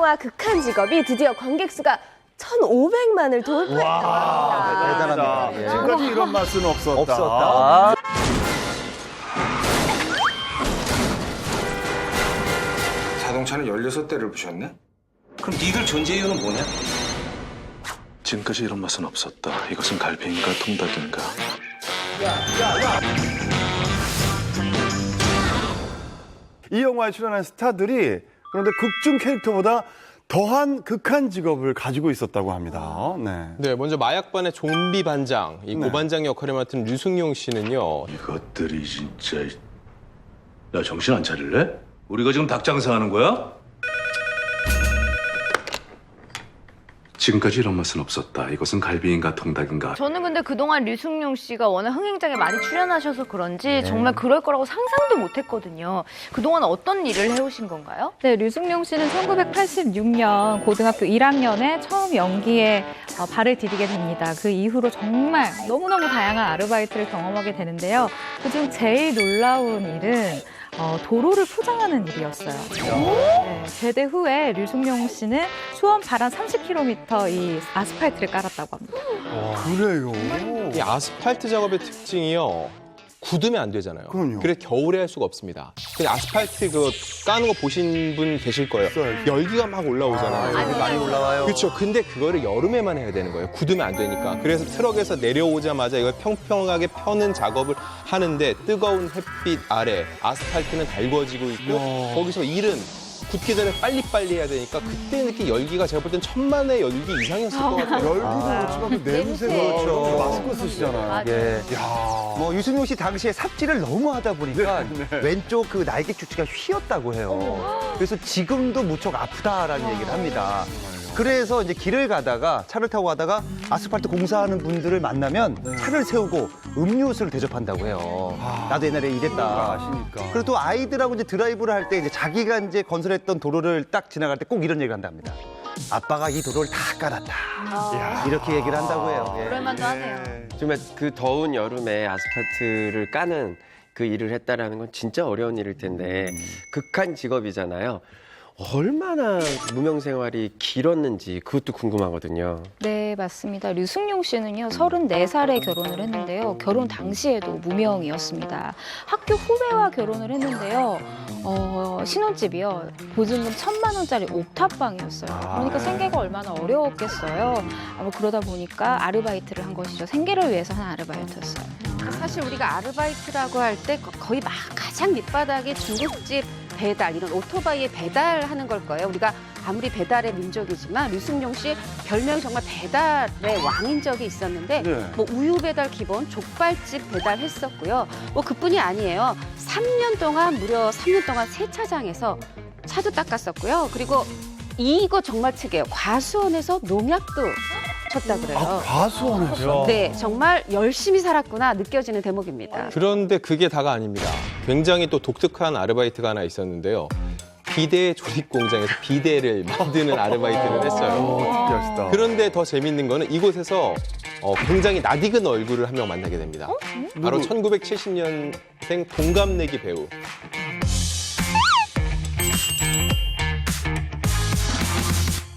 영화 극한 직업이 드디어 관객 수가 1,500만을 돌파했다고 합니다. 대단합니다. 예. 지금까지 이런 맛은 없었다. 없었다. 자동차는 16대를 부셨네? 그럼 니들 존재 이유는 뭐냐? 지금까지 이런 맛은 없었다. 이것은 갈비인가 통닭인가. 이 영화에 출연한 스타들이 그런데 극중 캐릭터보다 더한 극한 직업을 가지고 있었다고 합니다. 네. 네, 먼저 마약반의 좀비 반장, 이 고반장 역할을 맡은 류승용 씨는요. 이것들이 진짜... 야, 정신 안 차릴래? 우리가 지금 닭 장사하는 거야? 지금까지 이런 맛은 없었다. 이것은 갈비인가 통닭인가. 저는 근데 그동안 류승용 씨가 워낙 흥행작에 많이 출연하셔서 그런지 정말 그럴 거라고 상상도 못했거든요. 그동안 어떤 일을 해오신 건가요? 네, 류승용 씨는 1986년 고등학교 1학년에 처음 연기에 발을 디디게 됩니다. 그 이후로 정말 너무너무 다양한 아르바이트를 경험하게 되는데요. 그중 제일 놀라운 일은 도로를 포장하는 일이었어요. 네, 제대 후에 류승용 씨는 수원 바람 30km 이 아스팔트를 깔았다고 합니다. 그래요? 이 아스팔트 작업의 특징이요. 굳으면 안 되잖아요. 그럼요. 그래서 겨울에 할 수가 없습니다. 근데 아스팔트 그 까는 거 보신 분 계실 거예요. 열기가 막 올라오잖아요. 많이 올라와요. 그렇죠. 근데 그거를 여름에만 해야 되는 거예요. 굳으면 안 되니까. 그래서 트럭에서 내려오자마자 이걸 평평하게 펴는 작업을 하는데 뜨거운 햇빛 아래 아스팔트는 달궈지고 있고 거기서 일은 굳기 전에 빨리빨리 해야 되니까 그때 느낀 열기가 제가 볼 땐 천만의 열기 이상이었을 것 같아요. 열기도 그렇지만 그 냄새가 그렇죠. 마스크 쓰시잖아요. 예. 야. 뭐 유승용 씨 당시에 삽질을 너무 하다 보니까 왼쪽 그 날개 주치가 휘었다고 해요. 그래서 지금도 무척 아프다라는 얘기를 합니다. 그래서 이제 길을 가다가 차를 타고 가다가 아스팔트 공사하는 분들을 만나면 차를 세우고 음료수를 대접한다고 해요. 나도 옛날에 이랬다. 아시니까. 그리고 또 아이들하고 이제 드라이브를 할 때 이제 자기가 이제 건설했던 도로를 딱 지나갈 때 꼭 이런 얘기를 한답니다. 아빠가 이 도로를 다 깔았다. 이렇게 얘기를 한다고 해요. 예. 그럴만도 하네요. 정말 그 더운 여름에 아스팔트를 까는 그 일을 했다라는 건 진짜 어려운 일일 텐데 극한 직업이잖아요. 얼마나 무명 생활이 길었는지 그것도 궁금하거든요. 네, 맞습니다. 류승용 씨는요, 34살에 결혼을 했는데요. 결혼 당시에도 무명이었습니다. 학교 후배와 결혼을 했는데요. 신혼집이요. 보증금 1,000만 원짜리 옥탑방이었어요. 그러니까 생계가 얼마나 어려웠겠어요. 그러다 보니까 아르바이트를 한 것이죠. 생계를 위해서 한 아르바이트였어요. 사실 우리가 아르바이트라고 할 때 거의 막 가장 밑바닥에 중국집 배달, 이런 오토바이에 배달하는 걸 거예요. 우리가 아무리 배달의 민족이지만 류승용 씨 별명이 정말 배달의 왕인 적이 있었는데 뭐 우유 배달 기본, 족발집 배달했었고요. 뭐 그뿐이 아니에요. 3년 동안 무려 3년 동안 세차장에서 차도 닦았었고요. 그리고 이거 정말 특이해요. 과수원에서 농약도 쳤다 그래요. 아, 과수원에서? 네, 정말 열심히 살았구나 느껴지는 대목입니다. 그런데 그게 다가 아닙니다. 굉장히 또 독특한 아르바이트가 하나 있었는데요. 비대 조립 공장에서 비대를 만드는 아르바이트를 했어요. 진짜 멋있다. 그런데 더 재밌는 거는 이곳에서 굉장히 낯익은 얼굴을 한 명 만나게 됩니다. 바로 1970년생 동갑내기 배우.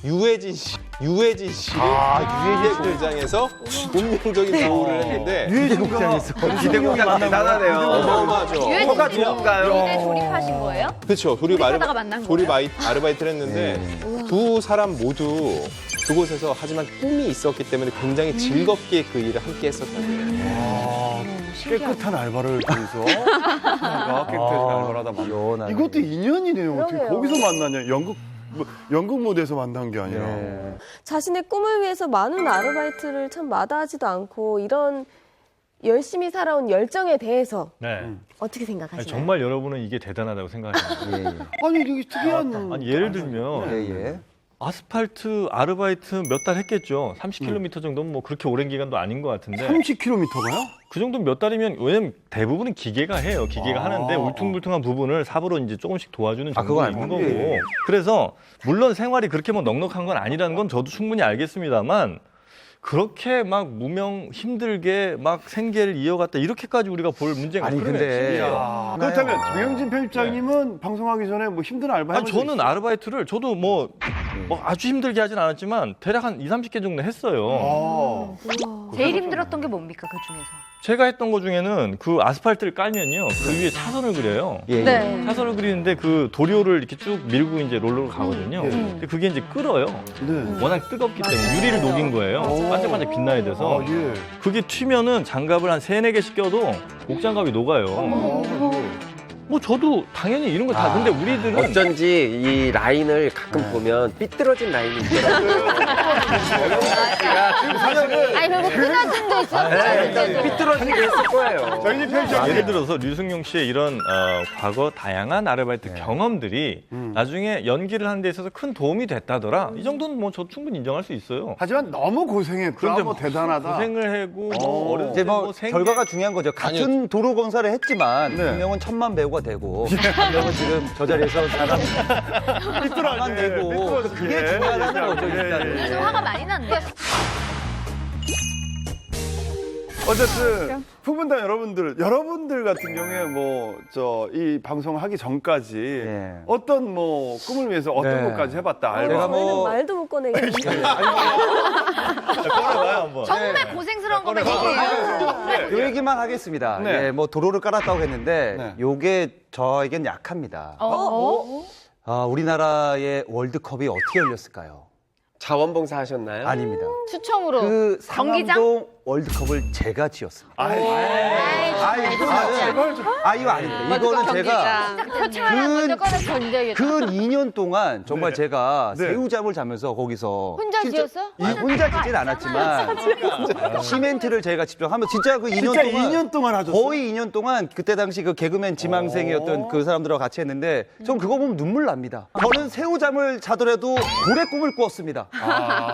유해진 씨를 비대 공장에서 운명적인 배우를 했는데 유해진 국장에서 기대공장 대단하네요. 어마어마하죠. 유해진 씨 좋은가요? 비대 조립하신 거예요? 그렇죠. 조립하다가 만난 거예요? 아르바이트를 했는데 두 사람 모두 그곳에서 하지만 꿈이 있었기 때문에 굉장히 즐겁게 그 일을 함께 했었다는 거예요. 깨끗한 알바를 통해서 깨끗한 알바를 하다 만나. 이것도 인연이네요. 어떻게 그러게요. 거기서 만나냐. 연극 무대에서 만난 게 아니라. 자신의 꿈을 위해서 많은 아르바이트를 참 마다하지도 않고 이런 열심히 살아온 열정에 대해서 어떻게 생각하시나요? 정말 여러분은 이게 대단하다고 생각하시나요? 아니 이게 특이한. 아니, 예를 들면 아스팔트 아르바이트 몇 달 했겠죠. 30km 정도면 뭐 그렇게 오랜 기간도 아닌 것 같은데 30km가요? 그 정도면 몇 달이면 왜냐면 대부분은 기계가 해요. 기계가 하는데 울퉁불퉁한 부분을 삽으로 이제 조금씩 도와주는 정도가 있는 거고. 그래서 물론 생활이 그렇게 뭐 넉넉한 건 아니라는 건 저도 충분히 알겠습니다만 그렇게 막 무명 힘들게 막 생계를 이어갔다 이렇게까지 우리가 볼 문제가 아니 근데 그렇다면 유영진 편집장님은 방송하기 전에 뭐 힘든 알바 해본 적 저는 아르바이트를 저도 뭐 뭐 아주 힘들게 하진 않았지만 대략 한 20-30개 정도 했어요. 제일 힘들었던 게 뭡니까, 그 중에서? 제가 했던 거 중에는 그 아스팔트를 깔면요. 그 위에 차선을 그려요. 예, 예. 네. 차선을 그리는데 그 도료를 이렇게 쭉 밀고 이제 롤러로 가거든요. 근데 그게 이제 끓어요. 워낙 뜨겁기 때문에 유리를 녹인 거예요. 반짝반짝 빛나야 돼서. 그게 튀면은 장갑을 한 3-4개씩 껴도 목장갑이 녹아요. 뭐 저도 당연히 이런 거 다. 근데 우리들은 어쩐지 이 라인을 가끔 보면 삐뚤어진 라인이 있더라고요. 아니 그리고 끊어진 거 있어. 삐뚤어지게 했을 거예요. 예를 들어서 류승용 씨의 이런 과거 다양한 아르바이트 경험들이 나중에 연기를 하는 데 있어서 큰 도움이 됐다더라. 이 정도는 뭐 저 충분히 인정할 수 있어요. 하지만 너무 고생했다. 그런데 뭐 대단하다. 고생을 하고 뭐 어려운 이제 뭐 결과가 중요한 거죠. 같은 도로 공사를 했지만 한 명은 1000만 배우가 되고 한 명은 지금 저 자리에서 사람 삐뚤어만 되고 그게 중요하다는 거죠. 일단은. 요즘 화가 많이 났네. 어쨌든 풍문단 여러분들 같은 경우에 뭐 이 방송을 하기 전까지 예. 어떤 뭐 꿈을 위해서 어떤 네. 것까지 해봤다. 알바. 제가 저희는 뭐 말도 못 꺼내겠는데. 꺼내봐요 한번. 정말 고생스러운 것만 얘기해요. 요 얘기만 하겠습니다. 네. 예, 뭐 도로를 깔았다고 했는데 네. 요게 저에겐 약합니다. 우리나라의 월드컵이 어떻게 열렸을까요? 자원봉사 하셨나요? 아닙니다. 추첨으로. 그 경기장? 상암동 월드컵을 제가 지었습니다. 이거 아닙니다. 이거는 제가 표창 하나 먼저 꺼내서 던져야겠다. 근 2년 동안 정말 네. 제가 네. 새우잠을 자면서 거기서 혼자 지었어? 혼자 짓진 않았지만 시멘트를 제가 직접 하면 진짜 그 2년 진짜 동안 2년 동안 하셨어요? 거의 2년 동안 그때 당시 그 개그맨 지망생이었던 그 사람들하고 같이 했는데 전 그거 보면 눈물 납니다. 저는 새우잠을 자더라도 고래 꿈을 꾸었습니다.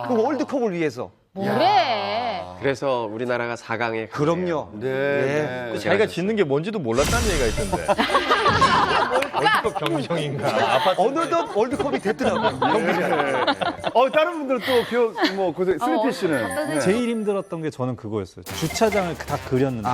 그 월드컵을 위해서. 뭐래? 그래서 우리나라가 4강에 그럼요. 네. 그 자기가 짓는 게 뭔지도 몰랐다는 얘기가 있던데. 월드컵 경기장인가? 아파트. 어느덧 월드컵이 됐더라고요. 다른 분들 또 기억 뭐 고생. 슬리피 씨는 네. 제일 힘들었던 게 저는 그거였어요. 주차장을 다 그렸는데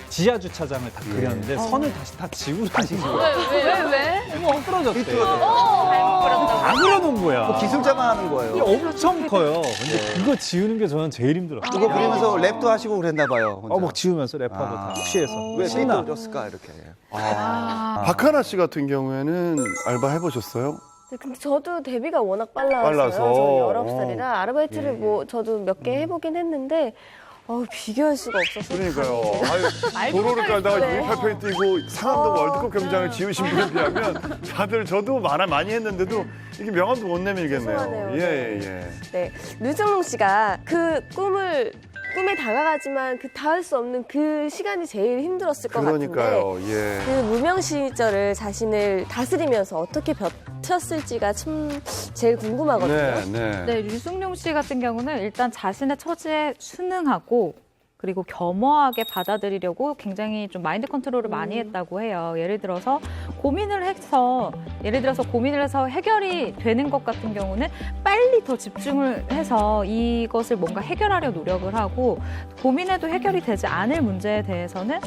지하 주차장을 다 그렸는데 선을 다시 다 지우라는 거예요. 왜? 이거 엉떨어졌대. 다 그려놓은 거야. 기술자만 하는 거예요. 이게 엄청 커요. 근데 그거 지우는 게 저는 제일 힘들었어요. 그거 그리면서 랩도 하시고 그랬나 봐요. 혼자. 막 지우면서 랩하고 다 취해서. 왜 신나. 삐뚤어졌을까 이렇게. 박하나 씨 같은 경우에는 알바 해보셨어요? 네, 근데 저도 데뷔가 워낙 빨라서요. 빨라서. 저는 19살이라 아르바이트를 뭐 저도 몇 개 해보긴 했는데 비교할 수가 없어서. 그러니까요. 도로를 깔다가 네. 688 뛰고 상암동 월드컵 경기장을 지으신 분에 비하면 다들 저도 많이 했는데도 이게 명함도 못 내밀겠네요. 죄송하네요. 예. 네, 류승룡 씨가 그 꿈에 다가가지만 그 닿을 수 없는 그 시간이 제일 힘들었을 것 그러니까요. 같은데 예. 그 무명 시절을 자신을 다스리면서 어떻게 버텼을지가 참 제일 궁금하거든요. 네, 류승룡 씨 같은 경우는 일단 자신의 처지에 순응하고 그리고 겸허하게 받아들이려고 굉장히 좀 마인드 컨트롤을 많이 했다고 해요. 예를 들어서 고민을 해서 해결이 되는 것 같은 경우는 빨리 더 집중을 해서 이것을 뭔가 해결하려 노력을 하고 고민해도 해결이 되지 않을 문제에 대해서는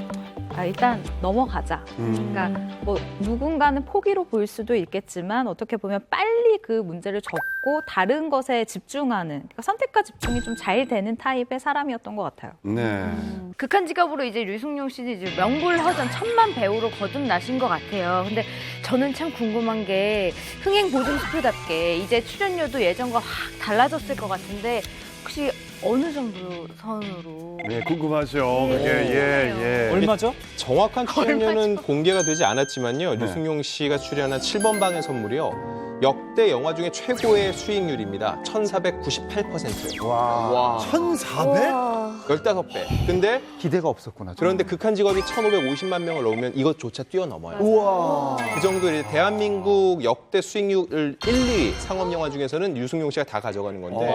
일단 넘어가자. 그러니까 뭐 누군가는 포기로 보일 수도 있겠지만 어떻게 보면 빨리 그 문제를 접고 다른 것에 집중하는 그러니까 선택과 집중이 좀 잘 되는 타입의 사람이었던 것 같아요. 네. 극한 직업으로 이제 류승룡 씨는 이제 명불허전 1000만 배우로 거듭나신 것 같아요. 근데 저는 참 궁금한 게 흥행 보증 수표답게 이제 출연료도 예전과 확 달라졌을 것 같은데 혹시 어느 정도 선으로? 네, 궁금하죠. 예. 얼마죠? 정확한 출연료는 공개가 되지 않았지만요. 류승용 씨가 출연한 7번 방의 선물이요. 역대 영화 중에 최고의 수익률입니다. 1498%예요. 와. 1400? 15배. 근데 기대가 없었구나. 그런데 극한 직업이 1550만 명을 넘으면 이것조차 뛰어넘어요. 우와. 그 정도 대한민국 역대 수익률 1, 2위 상업 영화 중에서는 류승용 씨가 다 가져가는 건데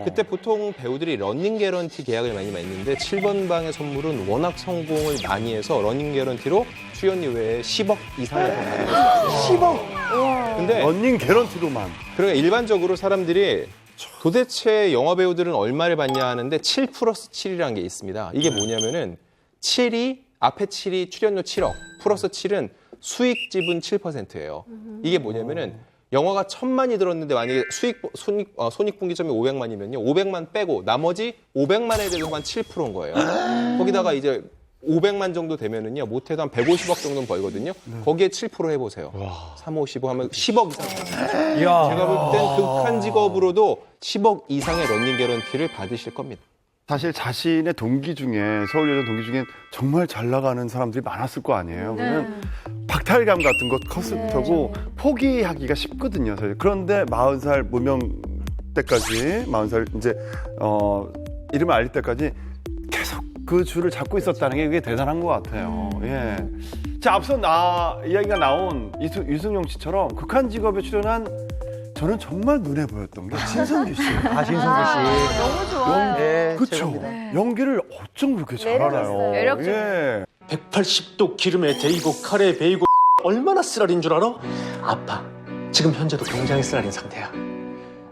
그때 보통 배우들이 러닝 개런티 계약을 많이 맺는데 7번 방의 선물은 워낙 성공을 많이 해서 러닝 개런티로 출연료 외에 10억 이상을 받는 거예요. 10억? 근데 러닝 개런티로만. 그러니까 일반적으로 사람들이 도대체 영화 배우들은 얼마를 받냐 하는데 7+7이라는 게 있습니다. 이게 뭐냐면은 7이 앞에 7이 출연료 7억 플러스 7은 수익 지분 7%예요. 이게 뭐냐면은 영화가 1,000만이 들었는데 만약에 손익분기점이 500만이면요. 500만 빼고 나머지 500만에 대해서만 7%인 거예요. 거기다가 이제 500만 정도 되면은요. 못해도 한 150억 정도는 벌거든요. 거기에 7% 해보세요. 3, 5, 15 하면 10억 이상. 제가 볼 땐 극한 직업으로도 10억 이상의 러닝 개런티를 받으실 겁니다. 사실 자신의 동기 중에 서울예전 동기 중에 정말 잘 나가는 사람들이 많았을 거 아니에요. 그러면 박탈감 같은 거 컸을 테고 포기하기가 쉽거든요. 사실. 그런데 40살 무명 때까지 40살 이제 이름을 알릴 때까지 계속 그 줄을 잡고 있었다는 게 그게 대단한 것 같아요. 예. 자, 앞서 이야기가 나온 유승용 씨처럼 극한 직업에 출연한 저는 정말 눈에 보였던 게 진성규 씨. 진성규 씨. 너무 좋아요. 네, 그렇죠. 연기를 어쩜 그렇게 잘하나요? 매력적이에요. 예. 180도 기름에 데이고 칼에 베이고 얼마나 쓰라린 줄 알아? 아파. 지금 현재도 굉장히 쓰라린 상태야.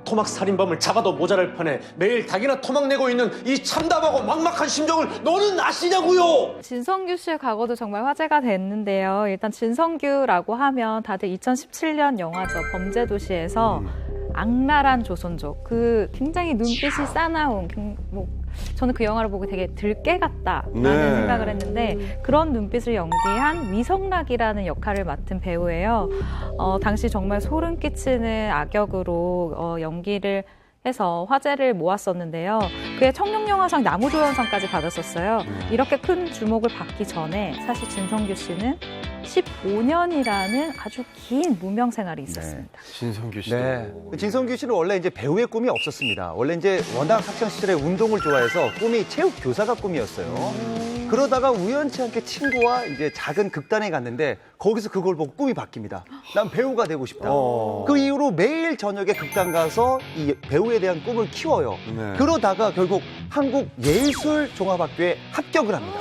토막 살인범을 잡아도 모자랄 판에 매일 닭이나 토막 내고 있는 이 참담하고 막막한 심정을 너는 아시냐고요? 진성규 씨의 과거도 정말 화제가 됐는데요. 일단 진성규라고 하면 다들 2017년 영화죠. 범죄도시에서 악랄한 조선족. 그 굉장히 눈빛이 싸나운 저는 그 영화를 보고 되게 들깨 같다라는 생각을 했는데 그런 눈빛을 연기한 위성락이라는 역할을 맡은 배우예요. 당시 정말 소름 끼치는 악역으로 연기를 해서 화제를 모았었는데요. 그의 청룡영화상 나무조연상까지 받았었어요. 이렇게 큰 주목을 받기 전에 사실 진성규 씨는 15년이라는 아주 긴 무명 생활이 있었습니다. 진성규 씨. 네. 진성규 씨는 원래 이제 배우의 꿈이 없었습니다. 원래 이제 워낙 학창 시절에 운동을 좋아해서 꿈이 체육 교사가 꿈이었어요. 그러다가 우연치 않게 친구와 이제 작은 극단에 갔는데 거기서 그걸 보고 꿈이 바뀝니다. 난 배우가 되고 싶다. 그 이후로 매일 저녁에 극단 가서 이 배우에 대한 꿈을 키워요. 그러다가 결국 한국예술종합학교에 합격을 합니다.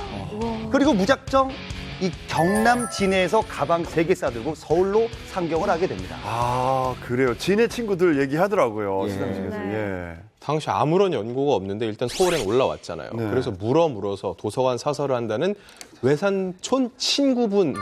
그리고 무작정 이 경남 진해에서 가방 3개 싸들고 서울로 상경을 하게 됩니다. 아, 그래요. 진해 친구들 얘기하더라고요. 시상식에서. 예. 당시 아무런 연고가 없는데 일단 서울엔 올라왔잖아요. 네. 그래서 물어서 도서관 사설을 한다는 외산촌 친구분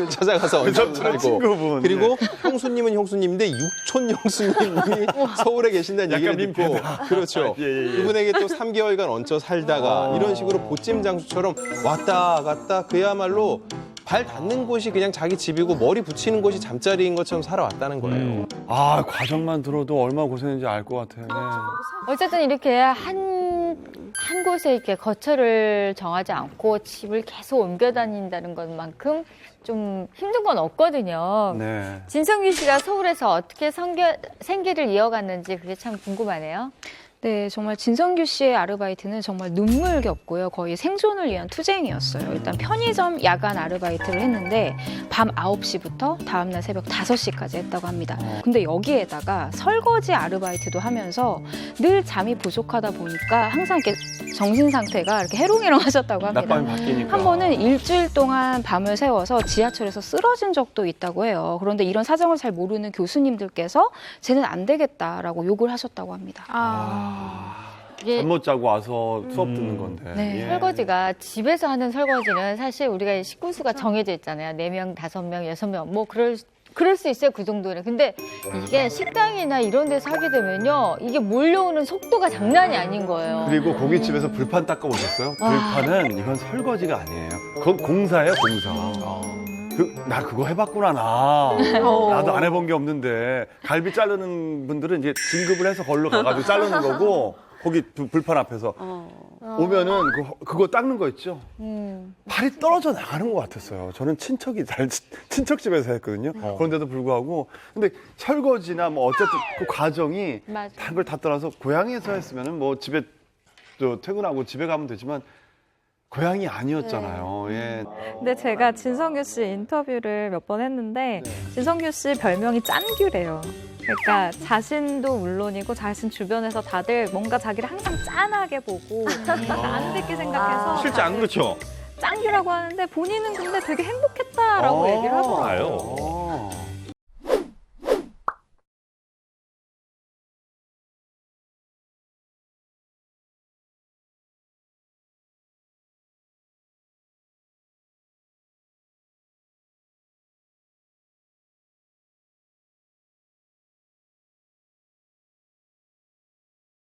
찾아가서 외산촌 친구분. 그리고 형수님은 형수님인데 육촌 형수님이 서울에 계신다는 얘기를 듣고 그렇죠. 그분에게 또 3개월간 얹혀 살다가 이런 식으로 보찜 장수처럼 왔다 갔다 그야말로 발 닿는 곳이 그냥 자기 집이고 머리 붙이는 곳이 잠자리인 것처럼 살아왔다는 거예요. 아, 과정만 들어도 얼마나 고생했는지 알 것 같아요. 네. 어쨌든 이렇게 한 곳에 이렇게 거처를 정하지 않고 집을 계속 옮겨 다닌다는 것만큼 좀 힘든 건 없거든요. 네. 진성규 씨가 서울에서 어떻게 생계를 이어갔는지 그게 참 궁금하네요. 네, 정말 진성규 씨의 아르바이트는 정말 눈물겹고요. 거의 생존을 위한 투쟁이었어요. 일단 편의점 야간 아르바이트를 했는데 밤 9시부터 다음날 새벽 5시까지 했다고 합니다. 근데 여기에다가 설거지 아르바이트도 하면서 늘 잠이 부족하다 보니까 항상 이렇게 정신 상태가 이렇게 해롱해롱 하셨다고 합니다. 낮밤이 바뀌니까. 한 번은 일주일 동안 밤을 새워서 지하철에서 쓰러진 적도 있다고 해요. 그런데 이런 사정을 잘 모르는 교수님들께서 쟤는 안 되겠다라고 욕을 하셨다고 합니다. 이게 잠 못 자고 와서 수업 듣는 건데. 네, 예. 설거지가 집에서 하는 설거지는 사실 우리가 식구수가 정해져 있잖아요. 4명, 5명, 6명 뭐 그럴 수 있어요. 그 정도는. 근데 이게 식당이나 이런 데서 하게 되면요. 이게 몰려오는 속도가 장난이 아닌 거예요. 그리고 고깃집에서 불판 닦아보셨어요? 불판은 이건 설거지가 아니에요. 그건 공사예요, 공사. 나 그거 해봤구나, 나도 안 해본 게 없는데. 갈비 자르는 분들은 이제 진급을 해서 걸로 가가지고 자르는 거고, 거기 불판 앞에서. 오면은 그거 닦는 거 있죠? 팔이 떨어져 나가는 것 같았어요. 저는 친척 집에서 했거든요. 그런데도 불구하고. 근데 설거지나 뭐 어쨌든 그 과정이 다른 걸 다 떠나서 고향에서 했으면은 뭐 집에 또 퇴근하고 집에 가면 되지만 고향이 아니었잖아요. 예. 근데 제가 진성규 씨 인터뷰를 몇 번 했는데 진성규 씨 별명이 짠규래요. 그러니까 자신도 물론이고 자신 주변에서 다들 뭔가 자기를 항상 짠하게 보고 안 듣게 생각해서 실제 안 그렇죠? 짠규라고 하는데 본인은 근데 되게 행복했다라고 얘기를 하더라고요.